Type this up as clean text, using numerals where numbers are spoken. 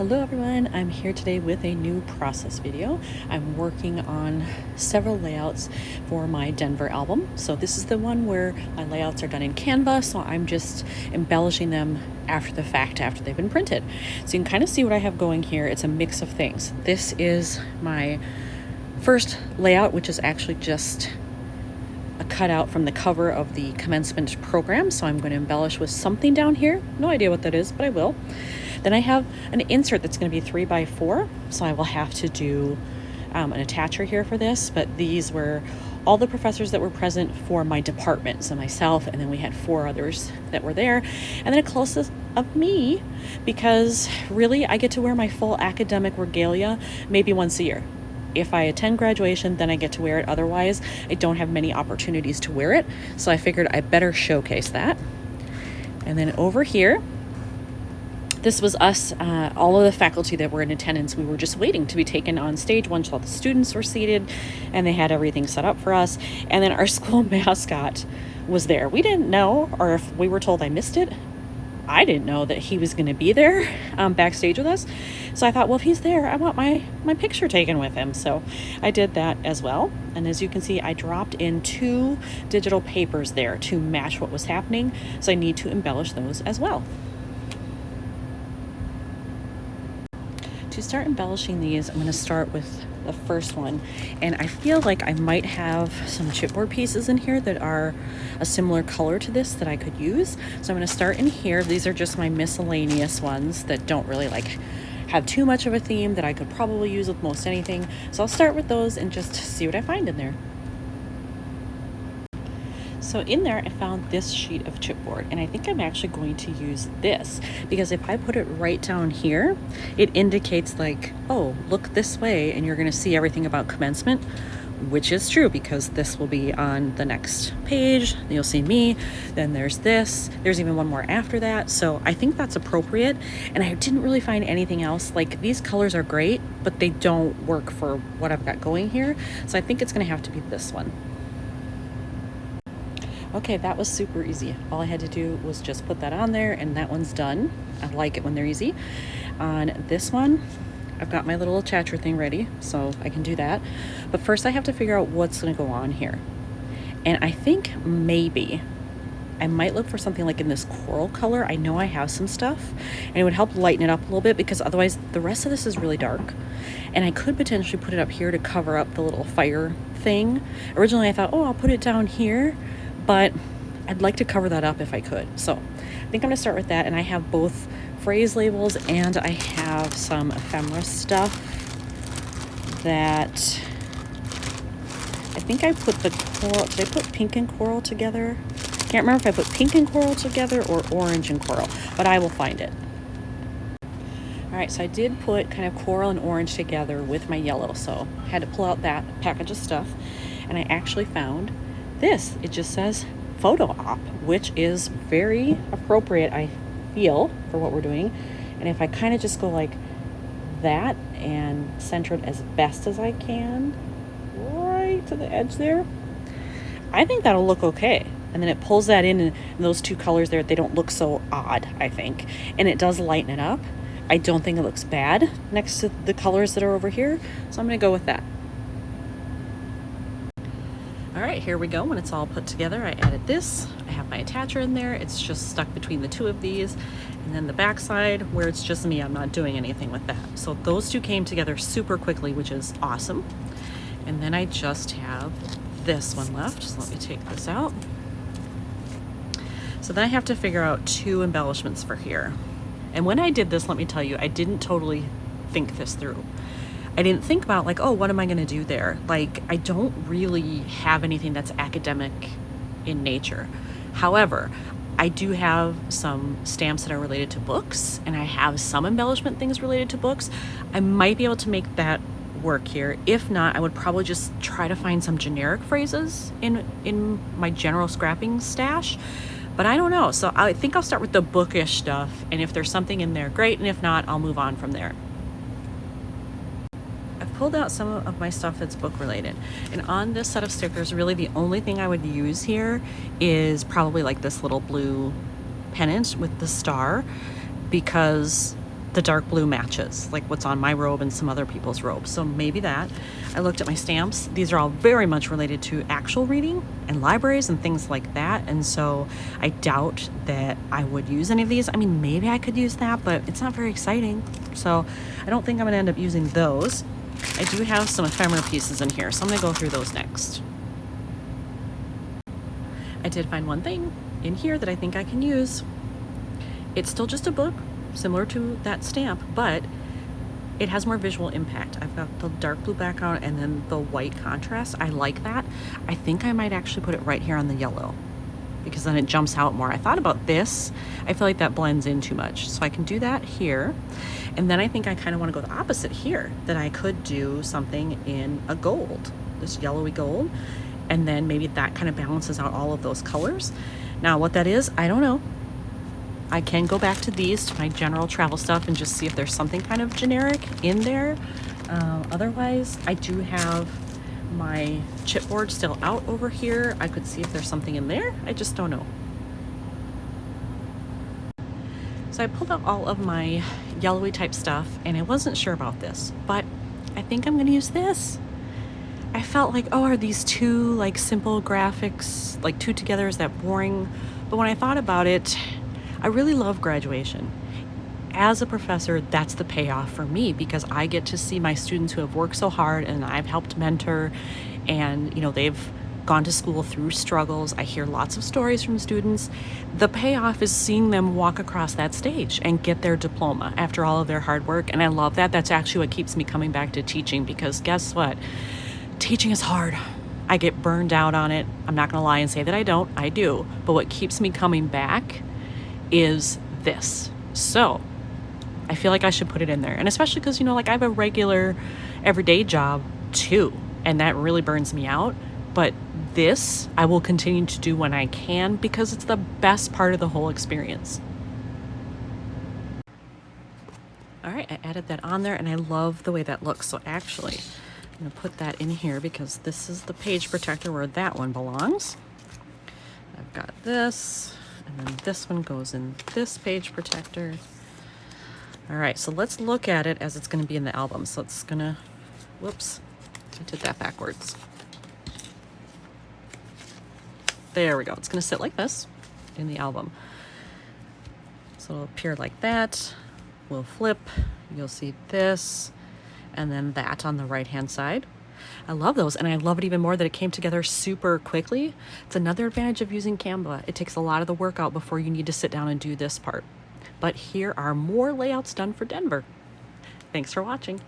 Hello everyone, I'm here today with a new process video. I'm working on several layouts for my Denver album. So this is the one where my layouts are done in Canva, so I'm just embellishing them after the fact, after they've been printed. So you can kind of see what I have going here. It's a mix of things. This is my first layout, which is actually just a cutout from the cover of the commencement program. So I'm going to embellish with something down here. No idea what that is, but I will. Then I have an insert that's going to be 3x4, so I will have to do an attacher here for this, but these were all the professors that were present for my department, so myself, and then we had 4 others that were there, and then a close-up of me, because really I get to wear my full academic regalia maybe once a year. If I attend graduation, then I get to wear it. Otherwise, I don't have many opportunities to wear it, so I figured I better showcase that. And then over here, this was us, all of the faculty that were in attendance. We were just waiting to be taken on stage once all the students were seated and they had everything set up for us. And then our school mascot was there. We didn't know, or if we were told, I missed it. I didn't know that he was going to be there backstage with us. So I thought, well, if he's there, I want my picture taken with him. So I did that as well. And as you can see, I dropped in 2 digital papers there to match what was happening. So I need to embellish those as well. To start embellishing these, I'm going to start with the first one, and I feel like I might have some chipboard pieces in here that are a similar color to this that I could use. So I'm going to start in here. These are just my miscellaneous ones that don't really have too much of a theme, that I could probably use with most anything. So I'll start with those and just see what I find in there. So in there, I found this sheet of chipboard, and I think I'm actually going to use this because if I put it right down here, it indicates like, oh, look this way, and you're going to see everything about commencement, which is true because this will be on the next page. You'll see me, then there's this, there's even one more after that. So I think that's appropriate, and I didn't really find anything else. Like, these colors are great, but they don't work for what I've got going here. So I think it's going to have to be this one. Okay, that was super easy. All I had to do was just put that on there, and that one's done. I like it when they're easy. On this one, I've got my little attacher thing ready, so I can do that. But first I have to figure out what's gonna go on here. And I think maybe I might look for something like in this coral color. I know I have some stuff, and it would help lighten it up a little bit because otherwise the rest of this is really dark. And I could potentially put it up here to cover up the little fire thing. Originally I thought, oh, I'll put it down here, but I'd like to cover that up if I could. So I think I'm gonna start with that, and I have both phrase labels and I have some ephemera stuff that I think I put the coral, did I put pink and coral together? Can't remember if I put pink and coral together or orange and coral, but I will find it. All right, so I did put kind of coral and orange together with my yellow, so I had to pull out that package of stuff, and I actually found this. It just says photo op, which is very appropriate, I feel, for what we're doing. And if I kind of just go like that and center it as best as I can right to the edge there, I think that'll look okay. And then it pulls that in, and those 2 colors there, they don't look so odd, I think. And it does lighten it up. I don't think it looks bad next to the colors that are over here, so I'm gonna go with that. All right, here we go. When it's all put together, I added this. I have my attacher in there. It's just stuck between the 2 of these. And then the back side, where it's just me, I'm not doing anything with that. So those 2 came together super quickly, which is awesome. And then I just have this one left. So let me take this out. So then I have to figure out 2 embellishments for here. And when I did this, let me tell you, I didn't totally think this through. I didn't think about like, oh, what am I going to do there? Like, I don't really have anything that's academic in nature. However, I do have some stamps that are related to books, and I have some embellishment things related to books. I might be able to make that work here. If not, I would probably just try to find some generic phrases in my general scrapping stash. But I don't know. So I think I'll start with the bookish stuff, and if there's something in there, great, and if not, I'll move on from there. Pulled out some of my stuff that's book related, and on this set of stickers, really the only thing I would use here is probably like this little blue pennant with the star, because the dark blue matches, like what's on my robe and some other people's robes. So maybe that. I looked at my stamps. These are all very much related to actual reading and libraries and things like that. And so I doubt that I would use any of these. I mean, maybe I could use that, but it's not very exciting. So I don't think I'm gonna end up using those. I do have some ephemera pieces in here, so I'm gonna go through those next. I did find one thing in here that I think I can use. It's still just a book, similar to that stamp, but it has more visual impact. I've got the dark blue background and then the white contrast. I like that. I think I might actually put it right here on the yellow because then it jumps out more. I thought about this. I feel like that blends in too much. So I can do that here. And then I think I kind of want to go the opposite here, that I could do something in a gold, this yellowy gold. And then maybe that kind of balances out all of those colors. Now what that is, I don't know. I can go back to these, to my general travel stuff, and just see if there's something kind of generic in there. Otherwise, I do have my chipboard still out over here. I could see if there's something in there. I just don't know. So I pulled out all of my yellowy type stuff, and I wasn't sure about this, but I think I'm gonna use this. I felt like, oh, are these two like simple graphics, like two together, is that boring? But when I thought about it, I really love graduation. As a professor, that's the payoff for me because I get to see my students who have worked so hard and I've helped mentor, and you know, they've gone to school through struggles. I hear lots of stories from students. The payoff is seeing them walk across that stage and get their diploma after all of their hard work. And I love that. That's actually what keeps me coming back to teaching, because guess what? Teaching is hard. I get burned out on it. I'm not gonna lie and say that I don't. I do. But what keeps me coming back is this. So I feel like I should put it in there. And especially because, you know, like I have a regular everyday job too, and that really burns me out. But this I will continue to do when I can because it's the best part of the whole experience. All right, I added that on there and I love the way that looks. So actually, I'm gonna put that in here because this is the page protector where that one belongs. I've got this. And then this one goes in this page protector. All right, so let's look at it as it's gonna be in the album. So it's gonna, whoops, I did that backwards. There we go. It's gonna sit like this in the album. So it'll appear like that. We'll flip, you'll see this, and then that on the right-hand side. I love those, and I love it even more that it came together super quickly. It's another advantage of using Canva. It takes a lot of the work out before you need to sit down and do this part. But here are more layouts done for Denver. Thanks for watching.